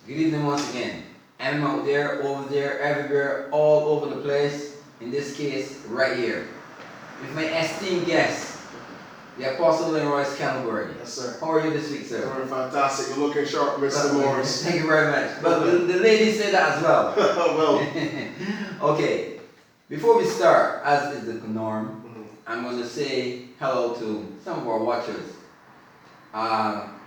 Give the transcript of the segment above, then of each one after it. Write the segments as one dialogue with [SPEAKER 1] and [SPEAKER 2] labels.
[SPEAKER 1] Good evening once again. M.M Out There, over there, everywhere, all over the place. In this case, right here. With my esteemed guest, the Apostle Royce Calvary.
[SPEAKER 2] Yes, sir.
[SPEAKER 1] How are you this week, sir?
[SPEAKER 2] Doing fantastic. You're looking sharp, Mr. Morris.
[SPEAKER 1] Thank you very much. But the ladies say that as well.
[SPEAKER 2] Well.
[SPEAKER 1] Okay. Before we start, as is the norm, I'm going to say hello to some of our watchers. Abba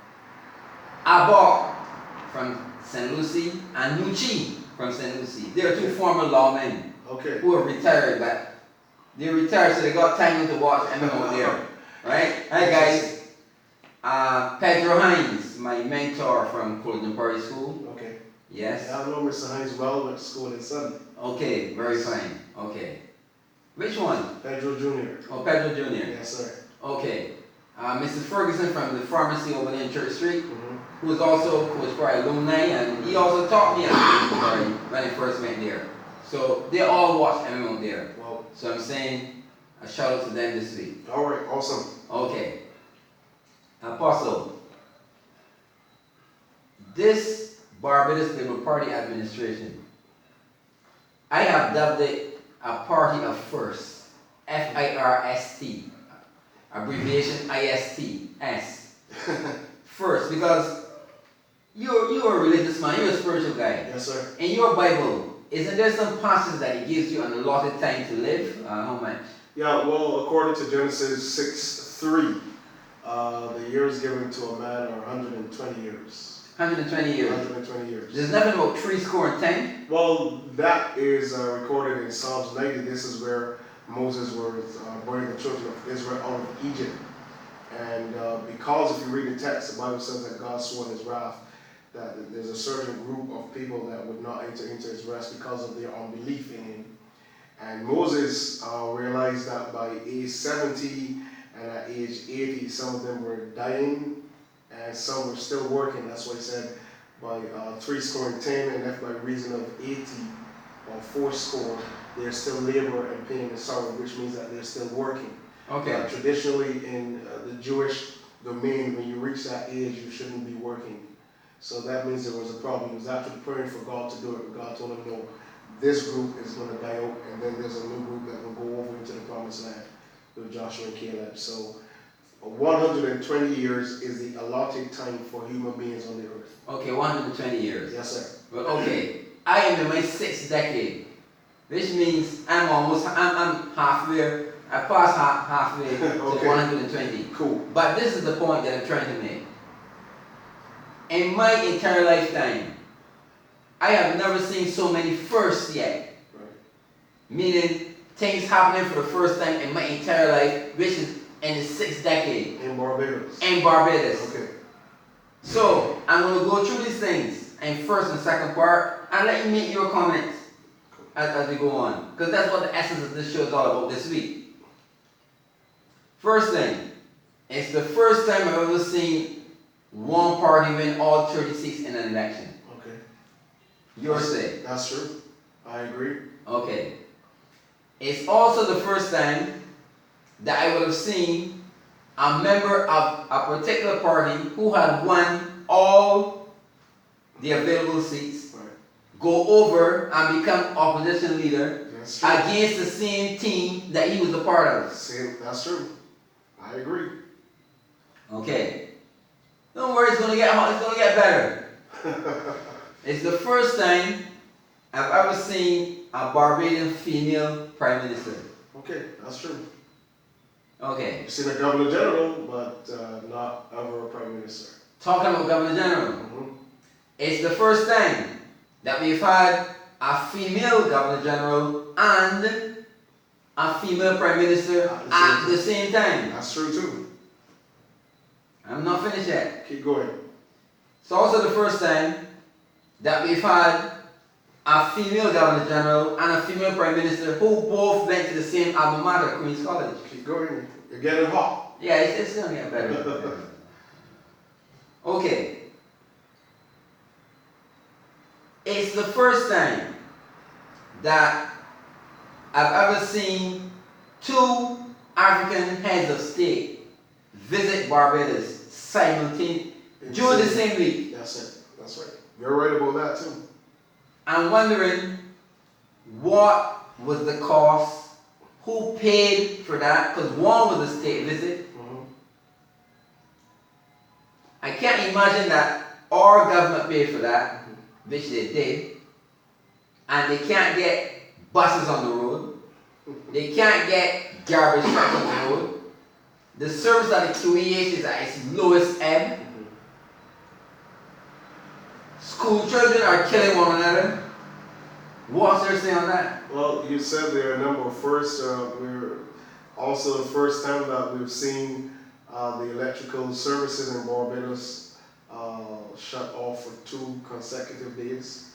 [SPEAKER 1] from St. Lucie and Nucci from St. Lucie. They are two former lawmen who are retired, but they're retired so they got time to watch M.M Out There. Right? Hi guys. Pedro Hines, my mentor from Collegian Party School.
[SPEAKER 2] Okay.
[SPEAKER 1] Yes.
[SPEAKER 2] Yeah, I know Mr. Hines well, went to school in Sunday.
[SPEAKER 1] Okay, very fine. Okay. Which one?
[SPEAKER 2] Pedro Jr.
[SPEAKER 1] Oh, Pedro Jr.
[SPEAKER 2] Yes, sir.
[SPEAKER 1] Okay. Mr. Ferguson from the pharmacy over there in Church Street, who is also Coach Party alumni, and he also taught me at Coach Party when I first went there. So they all watch M.M Out There.
[SPEAKER 2] Wow.
[SPEAKER 1] So I'm saying a shout out to them this week.
[SPEAKER 2] All right, awesome.
[SPEAKER 1] Okay. Apostle, this Barbados Labour Party administration, I have dubbed it a party of first, F-I-R-S-T, abbreviation I-S-T-S, first, because you're a religious man, you're a spiritual guy.
[SPEAKER 2] Yes, sir.
[SPEAKER 1] In your Bible, isn't there some passages that it gives you an allotted time to live? How much?
[SPEAKER 2] Yeah, well, according to Genesis 6:3, the years given to a man are 120 years.
[SPEAKER 1] 120 years.
[SPEAKER 2] 120 years.
[SPEAKER 1] There's nothing about 3 score and 10.
[SPEAKER 2] Well, that is recorded in Psalms 90. This is where Moses was bringing the children of Israel out of Egypt. And because if you read the text, the Bible says that God swore in his wrath that there's a certain group of people that would not enter into his rest because of their unbelief in him. And Moses realized that by age 70 and at age 80, some of them were dying and some were still working. That's why he said by 3 score and 10, and if by reason of 80 or 4 score, they're still labor and pain and sorrow, which means that they're still working.
[SPEAKER 1] Okay.
[SPEAKER 2] Traditionally in the Jewish domain, when you reach that age, you shouldn't be working. So that means there was a problem. He was actually praying for God to do it. God told him, no, this group is going to die out, and then there's a new group that will go over into the promised land with Joshua and Caleb. So 120 years is the allotted time for human beings on the earth.
[SPEAKER 1] Okay, 120 years.
[SPEAKER 2] Yes, sir.
[SPEAKER 1] Well, okay, I am in my 6th decade, which means I'm halfway. I passed halfway to
[SPEAKER 2] Okay.
[SPEAKER 1] 120.
[SPEAKER 2] Cool.
[SPEAKER 1] But this is the point that I'm trying to make. In my entire lifetime, I have never seen so many firsts yet.
[SPEAKER 2] Right.
[SPEAKER 1] Meaning things happening for the first time in my entire life, which is in the 6th decade.
[SPEAKER 2] In Barbados.
[SPEAKER 1] In Barbados.
[SPEAKER 2] Okay.
[SPEAKER 1] So I'm going to go through these things in first and second part, and let you make your comments as we go on, because that's what the essence of this show is all about this week. First thing, it's the first time I've ever seen one party win all 30 seats in an election.
[SPEAKER 2] Okay.
[SPEAKER 1] Your say.
[SPEAKER 2] That's true. I agree.
[SPEAKER 1] Okay. It's also the first time that I would have seen a member of a particular party who had won all the available seats go over and become opposition leader against the same team that he was a part of.
[SPEAKER 2] That's true. I agree.
[SPEAKER 1] Okay. Don't worry, it's going to get hot. It's going to get better. It's the first time I've ever seen a Barbadian female prime minister.
[SPEAKER 2] Okay, that's true.
[SPEAKER 1] Okay.
[SPEAKER 2] You've seen a governor general, but not ever a prime minister.
[SPEAKER 1] Talking about governor general. It's the first time that we've had a female governor general and a female prime minister at the same time.
[SPEAKER 2] That's true too.
[SPEAKER 1] I'm not finished yet.
[SPEAKER 2] Keep going.
[SPEAKER 1] It's also the first time that we've had a female governor general and a female prime minister who both went to the same alma mater, Queen's College.
[SPEAKER 2] Keep going. You're getting hot.
[SPEAKER 1] Yeah, it's going to get better. Okay. It's the first time that I've ever seen 2 African heads of state visit Barbados simultaneously during the same week.
[SPEAKER 2] That's it. That's right. You're right about that too.
[SPEAKER 1] I'm wondering what was the cost, who paid for that, because one was a state visit. I can't imagine that our government paid for that, which they did, and they can't get buses on the road, they can't get garbage trucks on the road, the service of the QEH is at its lowest ebb, school children are killing one another. What's their say on that?
[SPEAKER 2] Well, you said there are a number of firsts. We're also the first time that we've seen the electrical services in Barbados shut off for 2 consecutive days.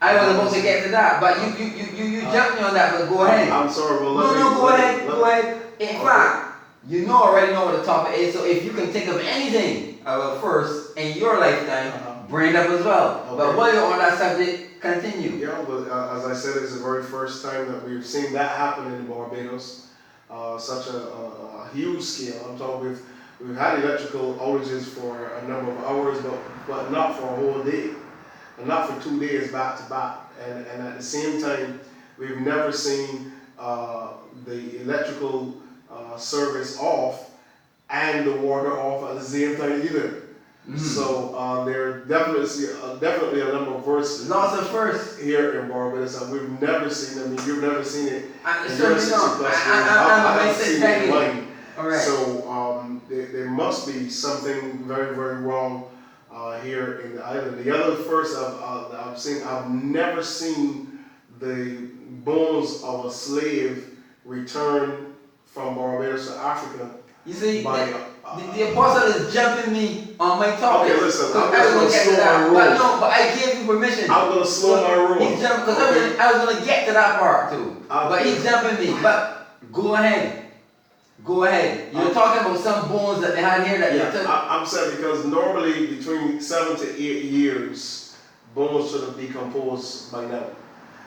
[SPEAKER 1] I was about to get to that, but you jumped me on that, but go ahead.
[SPEAKER 2] I'm sorry, well,
[SPEAKER 1] go ahead. In fact, you already know what the topic is, so if you can think of anything first in your lifetime, bring it up as well. Okay. But while you're on that subject, continue.
[SPEAKER 2] Yeah, but as I said, it's the very first time that we've seen that happen in Barbados. Such a huge scale. I'm talking we've had electrical outages for a number of hours, but not for a whole day, and not for 2 days back to back. And at the same time, we've never seen the electrical service off and the water off at the same time either. So there are definitely a number of firsts.
[SPEAKER 1] Lots of firsts
[SPEAKER 2] here in Barbados, and we've never seen. I mean, you've never seen it.
[SPEAKER 1] I haven't seen it in mine. Right.
[SPEAKER 2] So there must be something very, very wrong here in the island. The other first I've seen, I've never seen the bones of a slave return from Barbados to Africa.
[SPEAKER 1] You see, the apostle is jumping me on my topic.
[SPEAKER 2] Okay, listen, I'm just going to slow my roll.
[SPEAKER 1] But I gave you permission.
[SPEAKER 2] I'm going to slow my roll.
[SPEAKER 1] He's jumping, because I was going to get to that part too. But he's jumping me. But go ahead. Go ahead. You're talking about some bones that they had here that you took.
[SPEAKER 2] I'm saying because normally between 7 to 8 years, bones should have decomposed by now.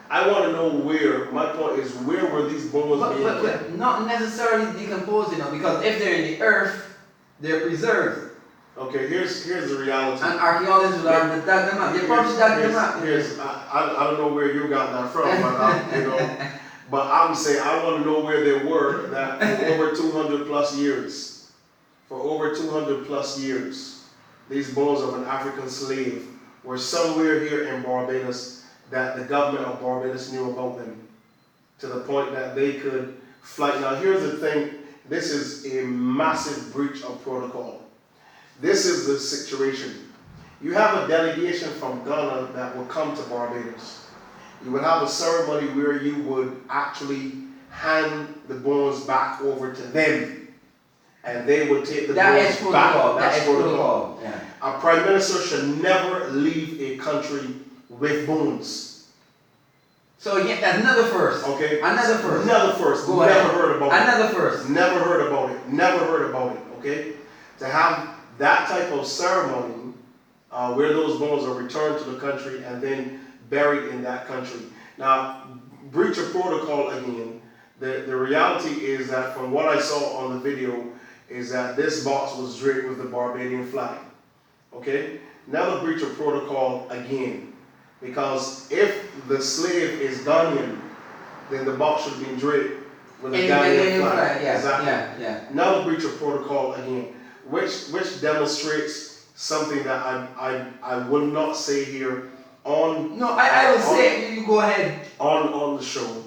[SPEAKER 2] I want to know where. My point is, where were these bones being kept?
[SPEAKER 1] But not necessarily decomposed, because if they're in the earth, they're preserved.
[SPEAKER 2] Okay, here's the reality.
[SPEAKER 1] And archaeologists will have dug them up. They probably dug them up.
[SPEAKER 2] I don't know where you got that from, but but I'm saying I want to know where they were that for over 200 plus years. For over 200 plus years, these bones of an African slave were somewhere here in Barbados that the government of Barbados knew about them, to the point that they could fly. Now here's the thing, this is a massive breach of protocol. This is the situation. You have a delegation from Ghana that will come to Barbados. You would have a ceremony where you would actually hand the bones back over to them, and they would take the bones back. That's protocol.
[SPEAKER 1] Yeah.
[SPEAKER 2] A prime minister should never leave a country with bones.
[SPEAKER 1] So yeah, that's another first.
[SPEAKER 2] Okay.
[SPEAKER 1] Another first.
[SPEAKER 2] Another first.
[SPEAKER 1] Go
[SPEAKER 2] Never
[SPEAKER 1] ahead.
[SPEAKER 2] heard about it.
[SPEAKER 1] Another first.
[SPEAKER 2] Never heard about it. Never heard about it. Okay. To have that type of ceremony where those bones are returned to the country and then buried in that country. Now, breach of protocol again. The reality is that from what I saw on the video is that this box was draped with the Barbadian flag. Okay. Another breach of protocol again. Because if the slave is Ghanaian, then the box should be draped with a Ghanaian flag.
[SPEAKER 1] Yeah,
[SPEAKER 2] exactly.
[SPEAKER 1] Yeah.
[SPEAKER 2] Another breach of protocol again, which demonstrates something that I will not say here on.
[SPEAKER 1] No, I will say it. You go ahead.
[SPEAKER 2] On the show,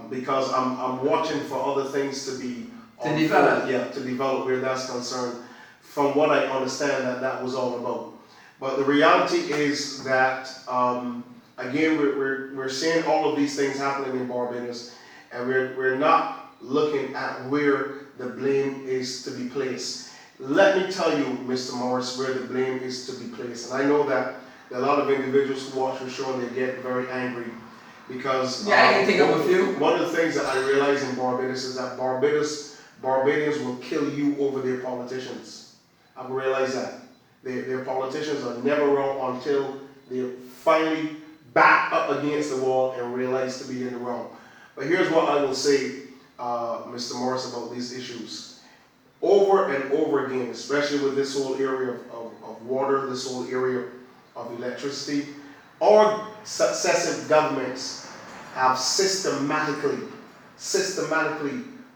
[SPEAKER 2] because I'm watching for other things to be
[SPEAKER 1] develop.
[SPEAKER 2] Yeah, to develop where that's concerned. From what I understand, that was all about. But the reality is that, again, we're seeing all of these things happening in Barbados, and we're not looking at where the blame is to be placed. Let me tell you, Mr. Morris, where the blame is to be placed. And I know that there are a lot of individuals who watch the show and they get very angry because
[SPEAKER 1] I can think of a few.
[SPEAKER 2] One of the things that I realize in Barbados is that Barbadians will kill you over their politicians. I've realized that. Their politicians are never wrong until they're finally back up against the wall and realize to be in the wrong. But here's what I will say, Mr. Morris, about these issues. Over and over again, especially with this whole area of water, this whole area of electricity. Our successive governments have systematically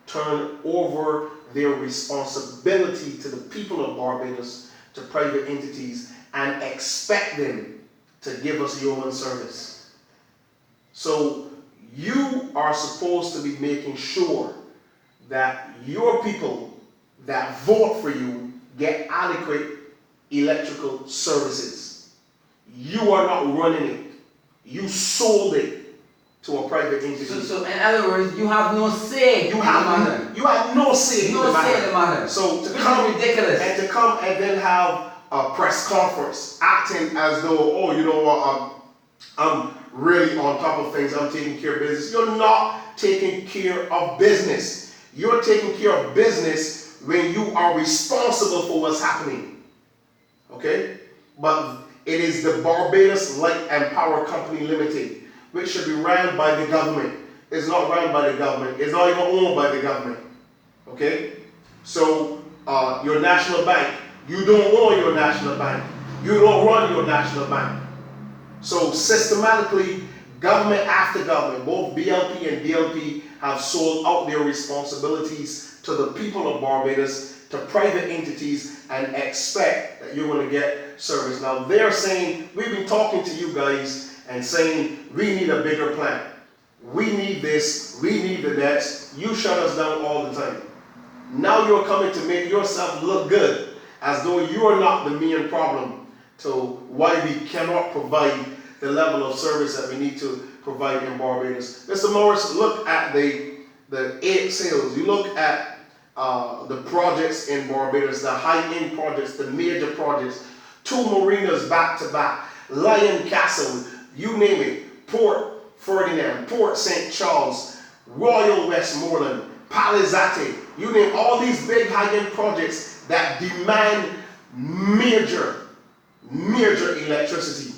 [SPEAKER 2] turned over their responsibility to the people of Barbados to private entities and expect them to give us human service. So you are supposed to be making sure that your people that vote for you get adequate electrical services. You are not running it. You sold it to a private entity.
[SPEAKER 1] So in other words, you have no say in the matter.
[SPEAKER 2] You have no say in the matter. So to come
[SPEAKER 1] ridiculous.
[SPEAKER 2] And to come and then have a press conference acting as though, oh, you know what, I'm really on top of things, I'm taking care of business. You're not taking care of business. You're taking care of business when you are responsible for what's happening. Okay? But it is the Barbados Light and Power Company Limited, which should be run by the government. It's not run by the government. It's not even owned by the government. Okay? So, your national bank, you don't own your national bank. You don't run your national bank. So, systematically, government after government, both BLP and DLP, have sold out their responsibilities to the people of Barbados, to private entities, and expect that you're going to get service. Now, they're saying, we've been talking to you guys and saying, we need a bigger plan. We need this, we need the next. You shut us down all the time. Now you're coming to make yourself look good, as though you are not the main problem to why we cannot provide the level of service that we need to provide in Barbados. Mr. Morris, look at the aid sales. You look at the projects in Barbados, the high-end projects, the major projects, 2 marinas back to back, Lion Castle, you name it, Port Ferdinand, Port St. Charles, Royal Westmoreland, Palizate, you name all these big high-end projects that demand major electricity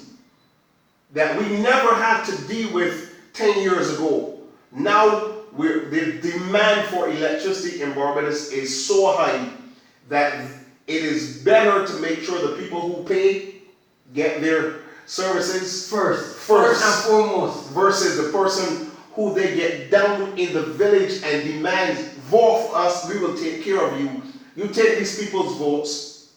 [SPEAKER 2] that we never had to deal with 10 years ago. Now, the demand for electricity in Barbados is so high that it is better to make sure the people who pay get their services first and foremost, versus the person who they get down in the village and demands, vote for us, we will take care of you. You take these people's votes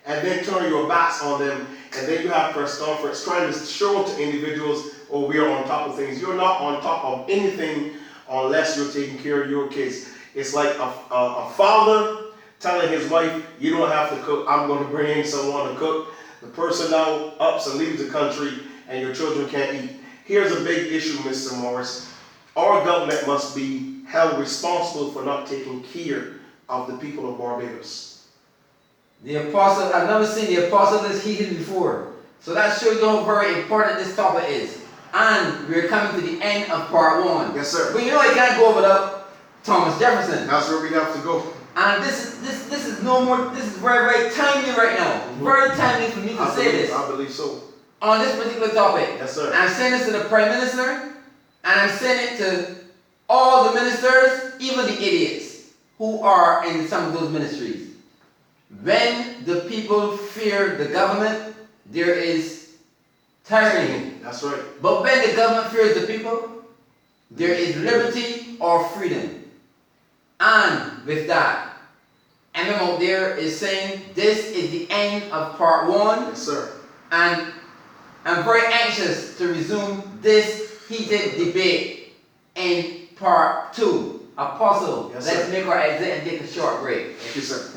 [SPEAKER 2] and then turn your backs on them, and then you have press conference trying to show to individuals, oh, we are on top of things. You're not on top of anything unless you're taking care of your kids. It's like a father telling his wife, you don't have to cook, I'm going to bring in someone to cook. The person now ups and leaves the country and your children can't eat. Here's a big issue, Mr. Morris. Our government must be held responsible for not taking care of the people of Barbados.
[SPEAKER 1] The apostle, I've never seen the apostle this heated before. So that shows you how very important this topic is. And we're coming to the end of part 1.
[SPEAKER 2] Yes, sir.
[SPEAKER 1] But you know I can't go without Thomas Jefferson.
[SPEAKER 2] That's where we have to go.
[SPEAKER 1] And this is no more, this is very, very timely right now. Very timely for me to say this.
[SPEAKER 2] I believe so.
[SPEAKER 1] On this particular topic.
[SPEAKER 2] Yes, sir.
[SPEAKER 1] I'm saying this to the Prime Minister, and I'm saying it to all the ministers, even the idiots who are in some of those ministries. When the people fear the government, there is tyranny.
[SPEAKER 2] That's right.
[SPEAKER 1] But when the government fears the people, there is liberty or freedom. And with that, M.M Out There is saying this is the end of part 1.
[SPEAKER 2] Yes, sir.
[SPEAKER 1] And I'm very anxious to resume this heated debate in part 2. Apostle,
[SPEAKER 2] yes,
[SPEAKER 1] let's
[SPEAKER 2] sir.
[SPEAKER 1] make our exit and take a short break.
[SPEAKER 2] Thank you, sir.